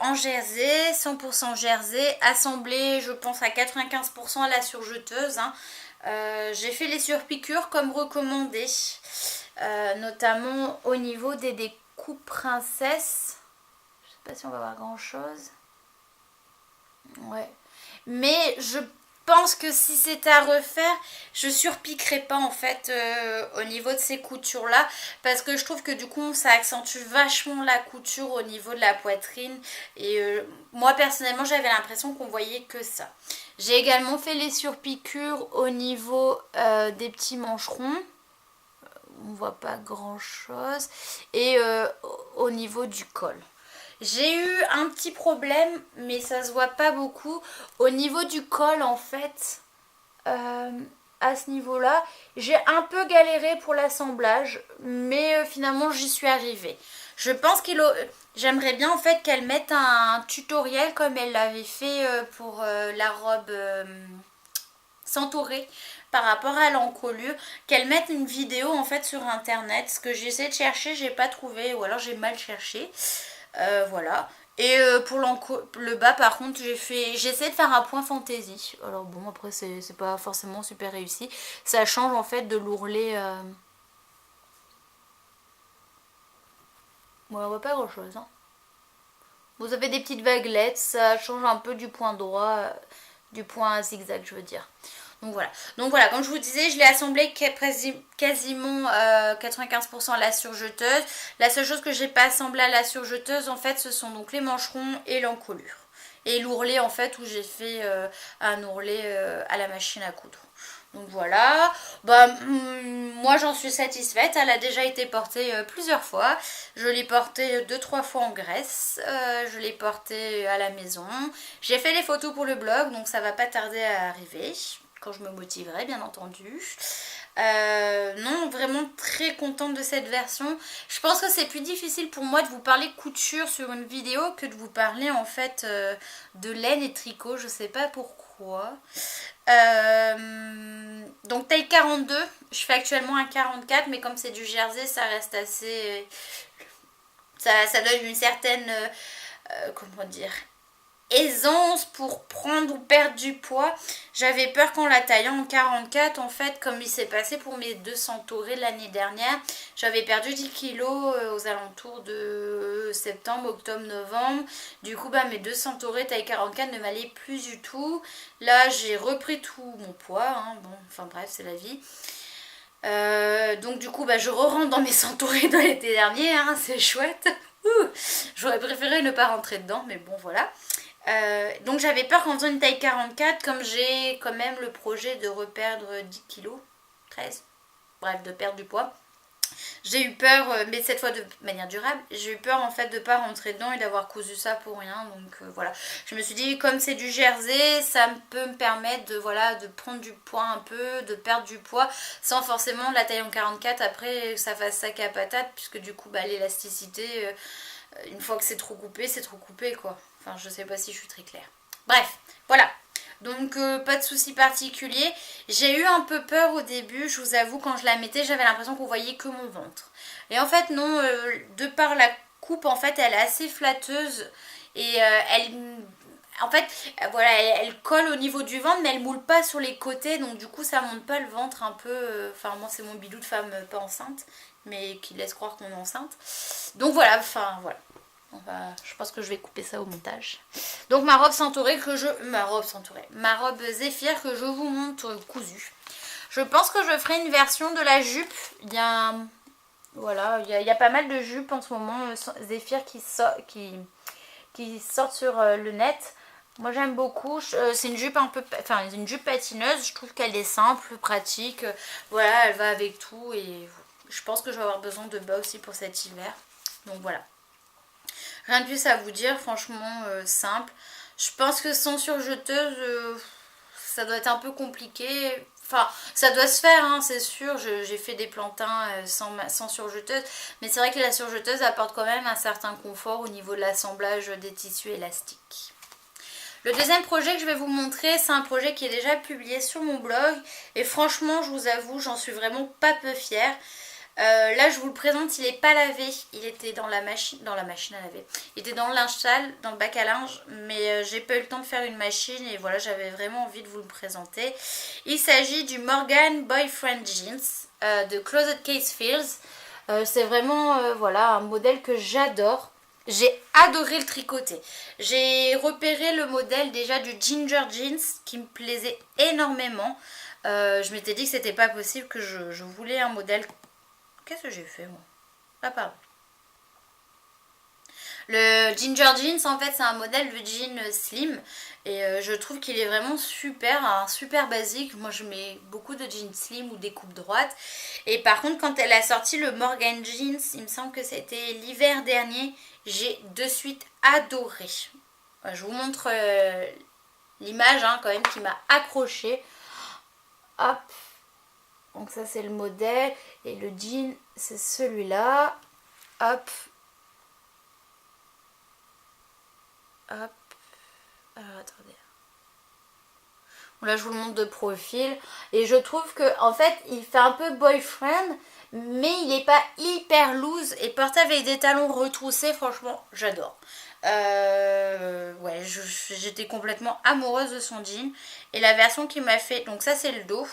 en jersey, 100% jersey, assemblée je pense à 95% à la surjeteuse. Hein. J'ai fait les surpiqûres comme recommandé, notamment au niveau des découpes princesses. Je sais pas si on va voir grand chose. Ouais. Mais je pense que si c'était à refaire, je surpiquerais pas en fait au niveau de ces coutures là, parce que je trouve que du coup ça accentue vachement la couture au niveau de la poitrine et moi personnellement j'avais l'impression qu'on voyait que ça. J'ai également fait les surpiqûres au niveau des petits mancherons. On voit pas grand chose. Et au niveau du col. J'ai eu un petit problème, mais ça se voit pas beaucoup. Au niveau du col, en fait, à ce niveau-là, j'ai un peu galéré pour l'assemblage, mais finalement j'y suis arrivée. Je pense j'aimerais bien en fait qu'elle mette un tutoriel comme elle l'avait fait pour la robe Centaurée par rapport à l'encolure, qu'elle mette une vidéo en fait sur internet. Ce que j'essaie de chercher, j'ai pas trouvé, ou alors j'ai mal cherché. Voilà. Et pour le bas par contre j'essaie de faire un point fantaisie. Alors bon après c'est pas forcément super réussi. Ça change en fait de l'ourlet. Bon on voit pas grand chose. Hein. Vous avez des petites vaguelettes, ça change un peu du point droit, du point zigzag je veux dire. Donc voilà, comme je vous disais, je l'ai assemblé quasiment 95% à la surjeteuse. La seule chose que j'ai pas assemblée à la surjeteuse, en fait, ce sont donc les mancherons et l'encolure. Et l'ourlet, en fait, où j'ai fait un ourlet à la machine à coudre. Donc voilà, moi j'en suis satisfaite, elle a déjà été portée plusieurs fois. Je l'ai portée 2-3 fois en Grèce, je l'ai portée à la maison. J'ai fait les photos pour le blog, donc ça va pas tarder à arriver. Quand je me motiverai bien entendu. Non, vraiment très contente de cette version. Je pense que c'est plus difficile pour moi de vous parler couture sur une vidéo que de vous parler en fait de laine et tricot, je sais pas pourquoi. Donc taille 42, je fais actuellement un 44 mais comme c'est du jersey ça reste assez... Ça donne une certaine... comment dire, aisance pour prendre ou perdre du poids. J'avais peur qu'en la taillant en 44 en fait, comme il s'est passé pour mes 200 taurés l'année dernière, j'avais perdu 10 kilos aux alentours de septembre, octobre, novembre. Du coup mes 200 taurés taille 44 ne m'allaient plus du tout. Là j'ai repris tout mon poids, hein. Bon enfin bref c'est la vie. Donc du coup je re-rentre dans mes 100 taurés de l'été dernier, hein. C'est chouette. J'aurais préféré ne pas rentrer dedans mais bon voilà. Donc j'avais peur qu'en faisant une taille 44, comme j'ai quand même le projet de reperdre 10 kilos, 13, bref de perdre du poids, j'ai eu peur, mais cette fois de manière durable, j'ai eu peur en fait de pas rentrer dedans et d'avoir cousu ça pour rien. Donc voilà, je me suis dit comme c'est du jersey, ça peut me permettre de, voilà, de prendre du poids un peu, de perdre du poids sans forcément la taille en 44 après que ça fasse sac à patate, puisque du coup l'élasticité, une fois que c'est trop coupé quoi. Enfin je sais pas si je suis très claire. Bref, voilà. Donc pas de souci particulier. J'ai eu un peu peur au début, je vous avoue, quand je la mettais, j'avais l'impression qu'on voyait que mon ventre. Et en fait non, de par la coupe, en fait, elle est assez flatteuse et en fait, voilà, elle colle au niveau du ventre, mais elle moule pas sur les côtés, donc du coup ça monte pas le ventre un peu. Enfin moi c'est mon bidou de femme pas enceinte, mais qui laisse croire qu'on est enceinte. Donc voilà, enfin voilà. Je pense que je vais couper ça au montage. Donc ma robe Centaurée ma robe Zéphyr que je vous montre cousue. Je pense que je ferai une version de la jupe. Il y a voilà, il y a pas mal de jupes en ce moment Zéphyr qui sortent sur le net. Moi j'aime beaucoup, c'est une jupe un peu, enfin une jupe patineuse, je trouve qu'elle est simple, pratique, voilà, elle va avec tout et je pense que je vais avoir besoin de bas aussi pour cet hiver. Donc voilà. Rien de plus à vous dire, franchement simple. Je pense que sans surjeteuse, ça doit être un peu compliqué. Enfin, ça doit se faire, hein, c'est sûr. J'ai fait des plantins sans surjeteuse. Mais c'est vrai que la surjeteuse apporte quand même un certain confort au niveau de l'assemblage des tissus élastiques. Le deuxième projet que je vais vous montrer, c'est un projet qui est déjà publié sur mon blog. Et franchement, je vous avoue, j'en suis vraiment pas peu fière. Là je vous le présente, il n'est pas lavé, il était dans la machine à laver, il était dans le linge sale, dans le bac à linge, mais j'ai pas eu le temps de faire une machine et voilà, j'avais vraiment envie de vous le présenter. Il s'agit du Morgan Boyfriend Jeans de Closet Case Fields. C'est vraiment voilà, un modèle que j'adore. J'ai adoré le tricoter. J'ai repéré le modèle déjà du Ginger Jeans qui me plaisait énormément. Je m'étais dit que c'était pas possible, que je voulais un modèle. Qu'est-ce que j'ai fait moi? Ah pardon. Le Ginger Jeans en fait c'est un modèle de jean slim et je trouve qu'il est vraiment super, un super basique. Moi je mets beaucoup de jeans slim ou des coupes droites et par contre quand elle a sorti le Morgan Jeans, il me semble que c'était l'hiver dernier, j'ai de suite adoré. Je vous montre l'image quand même qui m'a accrochée. Hop, donc ça c'est le modèle et le jean c'est celui-là. Hop. Hop. Alors attendez. Bon, là je vous le montre de profil. Et je trouve que en fait il fait un peu boyfriend. Mais il n'est pas hyper loose. Et porté avec des talons retroussés, franchement j'adore. Ouais, j'étais complètement amoureuse de son jean. Et la version qui m'a fait... Donc ça c'est le dos.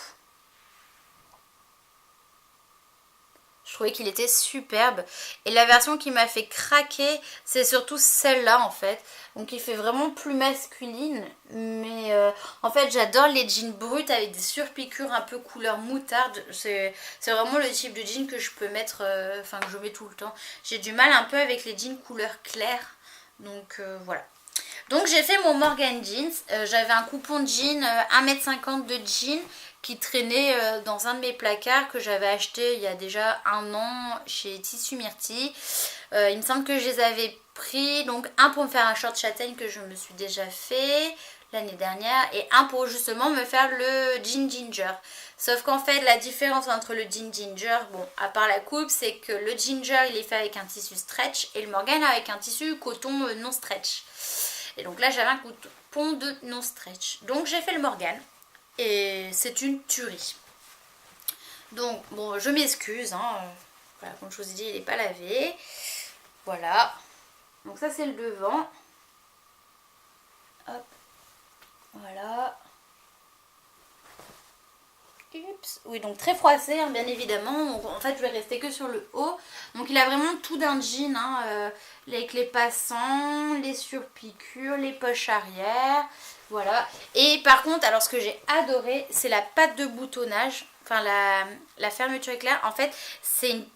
Je trouvais qu'il était superbe. Et la version qui m'a fait craquer, c'est surtout celle-là en fait. Donc il fait vraiment plus masculine. Mais en fait j'adore les jeans bruts avec des surpiqûres un peu couleur moutarde. C'est vraiment le type de jean que je peux mettre, enfin que je mets tout le temps. J'ai du mal un peu avec les jeans couleur claire. Donc voilà. Donc j'ai fait mon Morgan Jeans. J'avais un coupon de jean, 1,50 m de jean qui traînait dans un de mes placards que j'avais acheté il y a déjà un an chez Tissu Myrtille. Il me semble que je les avais pris, donc un pour me faire un short châtaigne que je me suis déjà fait l'année dernière et un pour justement me faire le jean ginger. Sauf qu'en fait la différence entre le jean ginger, bon à part la coupe, c'est que le ginger il est fait avec un tissu stretch et le Morgan avec un tissu coton non stretch. Et donc là j'avais un coupon de non stretch. Donc j'ai fait le Morgan. Et c'est une tuerie. Donc, bon, je m'excuse. Voilà, comme je vous ai dit, il n'est pas lavé. Voilà. Donc ça, c'est le devant. Hop. Voilà. Oups. Oui, donc très froissé, bien évidemment. Donc, en fait, je vais rester que sur le haut. Donc, il a vraiment tout d'un jean. Avec les passants, les surpiqûres, les poches arrière. Voilà. Et par contre, alors ce que j'ai adoré, c'est la patte de boutonnage. Enfin, la fermeture éclair. En fait, c'est une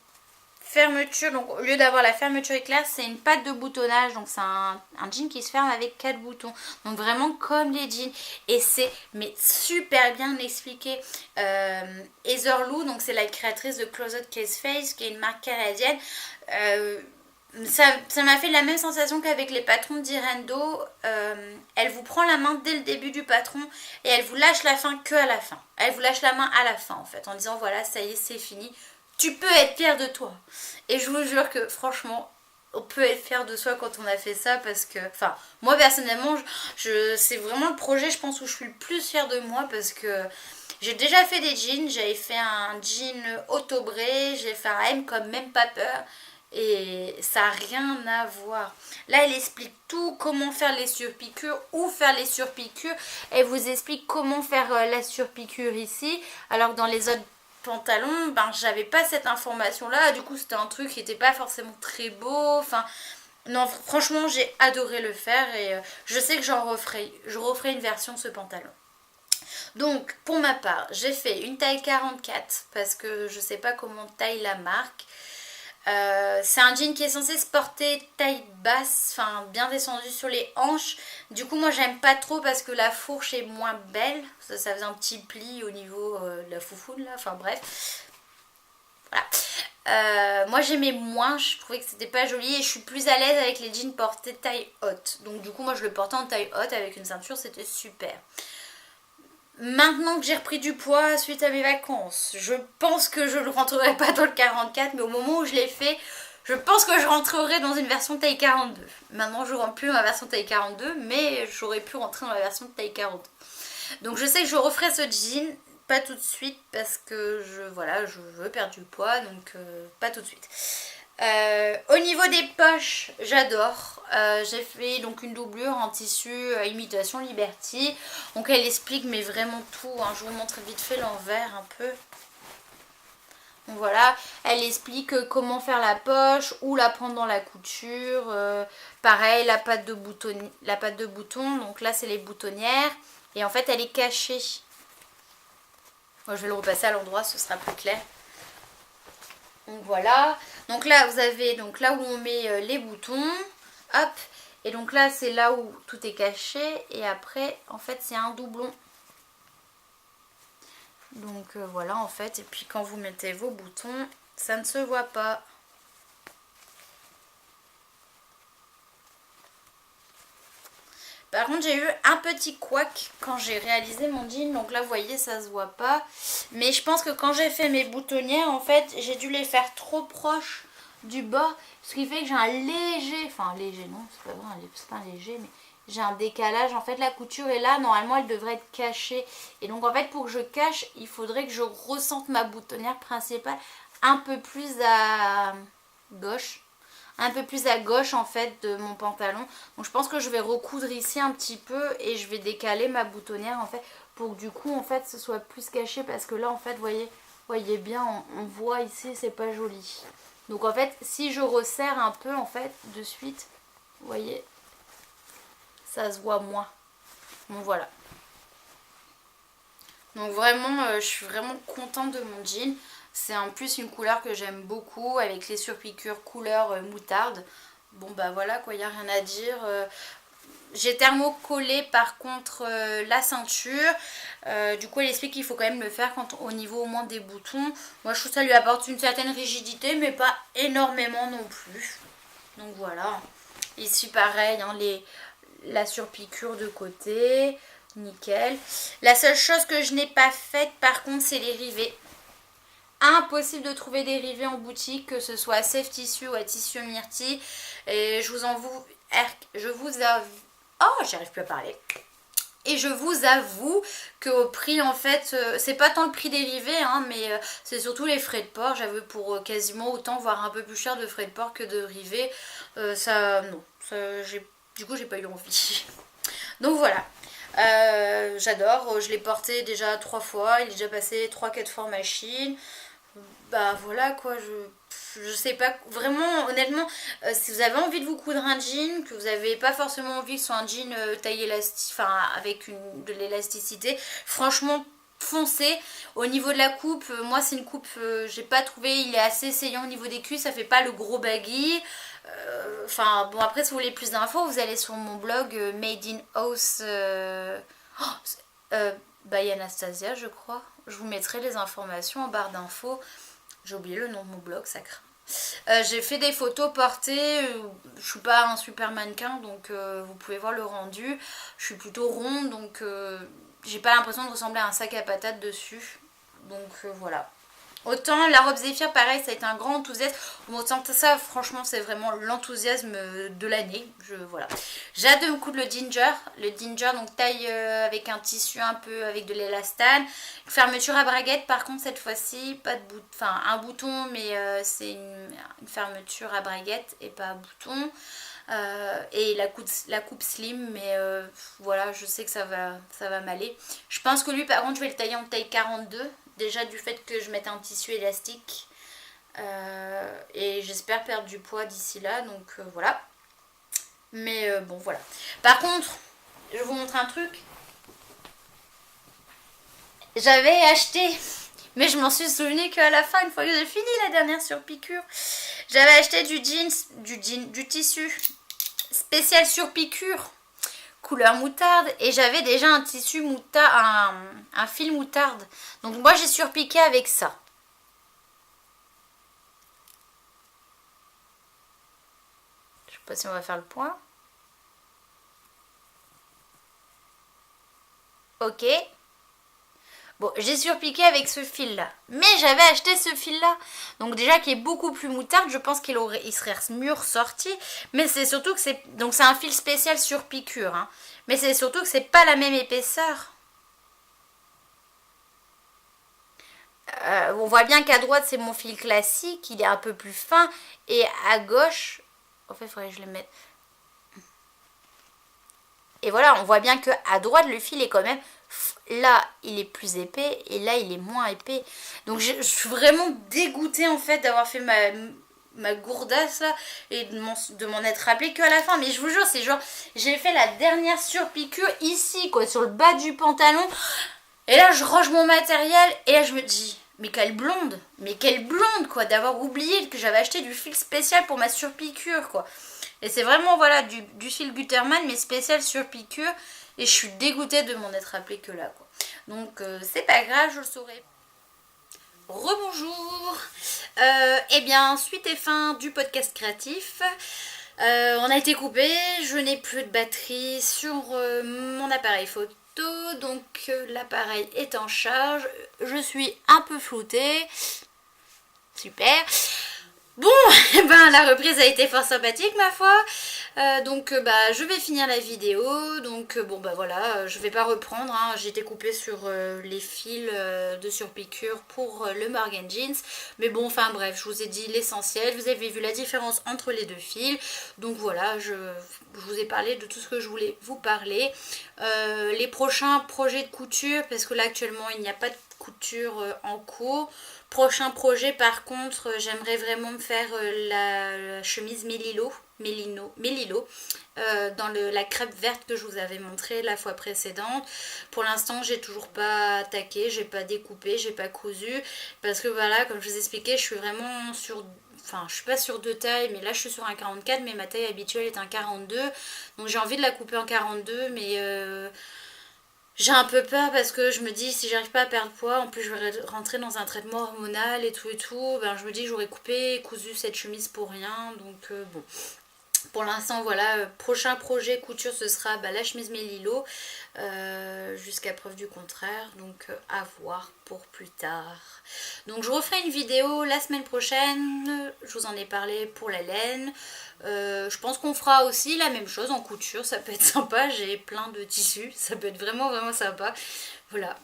fermeture. Donc, au lieu d'avoir la fermeture éclair, c'est une patte de boutonnage. Donc, c'est un jean qui se ferme avec 4 boutons. Donc, vraiment comme les jeans. Et c'est mais super bien expliqué. Heather Lou, donc c'est la créatrice de Closet Case Face, qui est une marque canadienne. Ça m'a fait la même sensation qu'avec les patrons d'Irendo. Elle vous prend la main dès le début du patron et elle vous lâche la fin que à la fin. Elle vous lâche la main à la fin en fait, en disant voilà, ça y est, c'est fini. Tu peux être fier de toi. Et je vous jure que franchement, on peut être fier de soi quand on a fait ça parce que, enfin, moi personnellement, c'est vraiment le projet, je pense, où je suis le plus fière de moi parce que j'ai déjà fait des jeans. J'avais fait un jean auto-bray, j'ai fait un M comme même pas peur. Et ça n'a rien à voir. Là elle explique tout, comment faire les surpiqûres, où faire les surpiqûres. Elle vous explique comment faire la surpiqûre ici. Alors que dans les autres pantalons, j'avais pas cette information là. Du coup c'était un truc qui n'était pas forcément très beau. Enfin non, franchement j'ai adoré le faire. Et je sais que je referai une version de ce pantalon. Donc pour ma part j'ai fait une taille 44 parce que je sais pas comment taille la marque. C'est un jean qui est censé se porter taille basse, enfin bien descendu sur les hanches. Du coup moi j'aime pas trop parce que la fourche est moins belle. Ça faisait un petit pli au niveau de la foufoune là, enfin bref. Voilà. Moi j'aimais moins, je trouvais que c'était pas joli et je suis plus à l'aise avec les jeans portés taille haute. Donc du coup moi je le portais en taille haute avec une ceinture, c'était super. Maintenant que j'ai repris du poids suite à mes vacances, je pense que je ne rentrerai pas dans le 44, mais au moment où je l'ai fait, je pense que je rentrerai dans une version taille 42. Maintenant je ne rentre plus dans ma version taille 42, mais j'aurais pu rentrer dans la version de taille 42. Donc je sais que je referai ce jean pas tout de suite parce que voilà, je veux perdre du poids, donc pas tout de suite. Au niveau des poches, j'adore. J'ai fait donc une doublure en tissu imitation Liberty. Donc elle explique mais vraiment tout, hein. Je vous montre vite fait l'envers un peu. Donc voilà, elle explique comment faire la poche, où la prendre dans la couture. Pareil, la patte de bouton. Donc là c'est les boutonnières. Et en fait elle est cachée. Moi je vais le repasser à l'endroit, ce sera plus clair. Donc voilà, donc là vous avez donc là où on met les boutons, hop, et donc là c'est là où tout est caché et après en fait c'est un doublon. Donc voilà en fait, et puis quand vous mettez vos boutons, ça ne se voit pas. Par contre j'ai eu un petit couac quand j'ai réalisé mon jean, donc là vous voyez ça se voit pas. Mais je pense que quand j'ai fait mes boutonnières en fait j'ai dû les faire trop proches du bas. Ce qui fait que j'ai un léger, enfin léger non c'est pas vrai, c'est pas un léger mais j'ai un décalage. En fait la couture est là, normalement elle devrait être cachée. Et donc en fait pour que je cache il faudrait que je ressente ma boutonnière principale un peu plus à gauche. Un peu plus à gauche en fait de mon pantalon. Donc je pense que je vais recoudre ici un petit peu et je vais décaler ma boutonnière en fait pour que du coup en fait ce soit plus caché, parce que là en fait voyez bien on voit ici c'est pas joli. Donc en fait si je resserre un peu en fait de suite, vous voyez ça se voit moins. Donc voilà. Donc vraiment je suis vraiment contente de mon jean. C'est en plus une couleur que j'aime beaucoup avec les surpiqûres couleur moutarde. Bon bah voilà quoi, il n'y a rien à dire. J'ai thermocollé par contre la ceinture. Du coup elle explique qu'il faut quand même le faire au niveau au moins des boutons. Moi je trouve que ça lui apporte une certaine rigidité mais pas énormément non plus. Donc voilà. Ici pareil, hein, la surpiqûre de côté. Nickel. La seule chose que je n'ai pas faite par contre c'est les rivets. Impossible de trouver des rivets en boutique, que ce soit à Safe Tissu ou à Tissu Myrtille. Et je vous avoue, oh, j'arrive plus à parler. Et je vous avoue qu'au prix en fait, c'est pas tant le prix des rivets, hein, mais c'est surtout les frais de port. J'avais pour quasiment autant, voire un peu plus cher de frais de port que de rivets. Non, du coup j'ai pas eu envie. Donc voilà. J'adore, je l'ai porté déjà 3 fois, il est déjà passé 3-4 fois en machine. Bah voilà quoi, je sais pas, vraiment honnêtement, si vous avez envie de vous coudre un jean, que vous n'avez pas forcément envie que ce soit un jean taille élastique, enfin avec de l'élasticité, franchement foncez. Au niveau de la coupe, moi c'est une coupe, j'ai pas trouvé, il est assez saillant au niveau des cuisses, ça fait pas le gros baggy. Enfin bon, après si vous voulez plus d'infos, vous allez sur mon blog Made in House by Anastasia je crois. Je vous mettrai les informations en barre d'infos. J'ai oublié le nom de mon blog, ça craint. J'ai fait des photos portées. Je suis pas un super mannequin, donc vous pouvez voir le rendu. Je suis plutôt ronde, donc j'ai pas l'impression de ressembler à un sac à patates dessus. Donc voilà. Autant la robe Zéphyr, pareil, ça a été un grand enthousiasme. Autant que ça, franchement, c'est vraiment l'enthousiasme de l'année. Voilà. J'ai hâte de me coudre le Ginger. Le Ginger, donc taille avec un tissu un peu avec de l'élastane. Fermeture à braguette, par contre, cette fois-ci, pas de bouton, enfin un bouton, mais c'est une fermeture à braguette et pas à bouton. Et la coupe slim, mais voilà, je sais que ça va m'aller. Je pense que lui, par contre, je vais le tailler en taille 42. Déjà du fait que je mette un tissu élastique. Et j'espère perdre du poids d'ici là. Donc voilà. Mais bon voilà. Par contre, je vais vous montrer un truc. J'avais acheté, mais je m'en suis souvenu qu'à la fin, une fois que j'ai fini la dernière surpiqûre, j'avais acheté du tissu spécial surpiqûre couleur moutarde, et j'avais déjà un tissu moutarde, un fil moutarde. Donc moi j'ai surpiqué avec ça. Je sais pas si on va faire le point. Ok. Bon, j'ai surpiqué avec ce fil là, mais j'avais acheté ce fil là, donc déjà qui est beaucoup plus moutarde, je pense qu'il serait mieux ressorti, mais c'est surtout que c'est un fil spécial surpiqûre, hein. Mais c'est surtout que c'est pas la même épaisseur. On voit bien qu'à droite c'est mon fil classique, il est un peu plus fin, et à gauche, en fait il faudrait que je le mette. Et voilà, on voit bien que à droite le fil est quand même, là il est plus épais et là il est moins épais. Donc je suis vraiment dégoûtée en fait d'avoir fait ma gourdasse là et de m'en être rappelé qu'à la fin. Mais je vous jure, c'est genre, j'ai fait la dernière surpiqûre ici quoi, sur le bas du pantalon. Et là je range mon matériel et là je me dis, mais quelle blonde quoi, d'avoir oublié que j'avais acheté du fil spécial pour ma surpiqûre quoi. Et c'est vraiment voilà du fil Gutermann mais spécial surpiqûre. Et je suis dégoûtée de m'en être rappelé que là quoi. Donc c'est pas grave, je le saurai. Rebonjour. Eh bien, suite et fin du podcast créatif. On a été coupé, je n'ai plus de batterie sur mon appareil photo, donc l'appareil est en charge. Je suis un peu floutée. Super. Bon, ben la reprise a été fort sympathique ma foi. Donc je vais finir la vidéo. Donc bon bah voilà, je vais pas reprendre. Hein. J'ai été coupée sur les fils de surpiqûre pour le Morgan Jeans. Mais bon, enfin bref, je vous ai dit l'essentiel. Vous avez vu la différence entre les deux fils. Donc voilà, je vous ai parlé de tout ce que je voulais vous parler. Les prochains projets de couture, parce que là actuellement il n'y a pas de couture en cours. Prochain projet par contre, j'aimerais vraiment me faire la chemise Mélilo dans la crêpe verte que je vous avais montré la fois précédente. Pour l'instant j'ai toujours pas attaqué, j'ai pas découpé, j'ai pas cousu parce que voilà, comme je vous expliquais, je suis vraiment sur... Enfin, je suis pas sur deux tailles, mais là je suis sur un 44, mais ma taille habituelle est un 42. Donc j'ai envie de la couper en 42, mais j'ai un peu peur parce que je me dis si j'arrive pas à perdre poids, en plus je vais rentrer dans un traitement hormonal et tout, ben je me dis que j'aurais coupé et cousu cette chemise pour rien. Donc bon, pour l'instant voilà, prochain projet couture ce sera la chemise Mélilo jusqu'à preuve du contraire, donc à voir pour plus tard. Donc je referai une vidéo la semaine prochaine, je vous en ai parlé pour la laine. Je pense qu'on fera aussi la même chose en couture, ça peut être sympa, j'ai plein de tissus, ça peut être vraiment sympa. Voilà.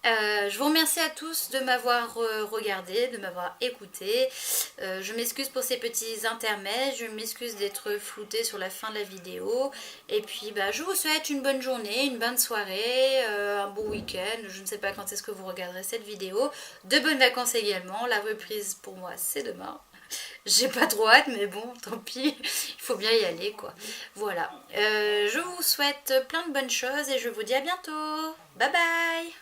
Je vous remercie à tous de m'avoir regardé, de m'avoir écouté. Je m'excuse pour ces petits intermèdes, je m'excuse d'être floutée sur la fin de la vidéo. Et puis je vous souhaite une bonne journée, une bonne soirée, un bon week-end. Je ne sais pas quand est-ce que vous regarderez cette vidéo. De bonnes vacances également, la reprise pour moi c'est demain. J'ai pas trop hâte, mais bon, tant pis, il faut bien y aller quoi. Voilà, je vous souhaite plein de bonnes choses et je vous dis à bientôt. Bye bye.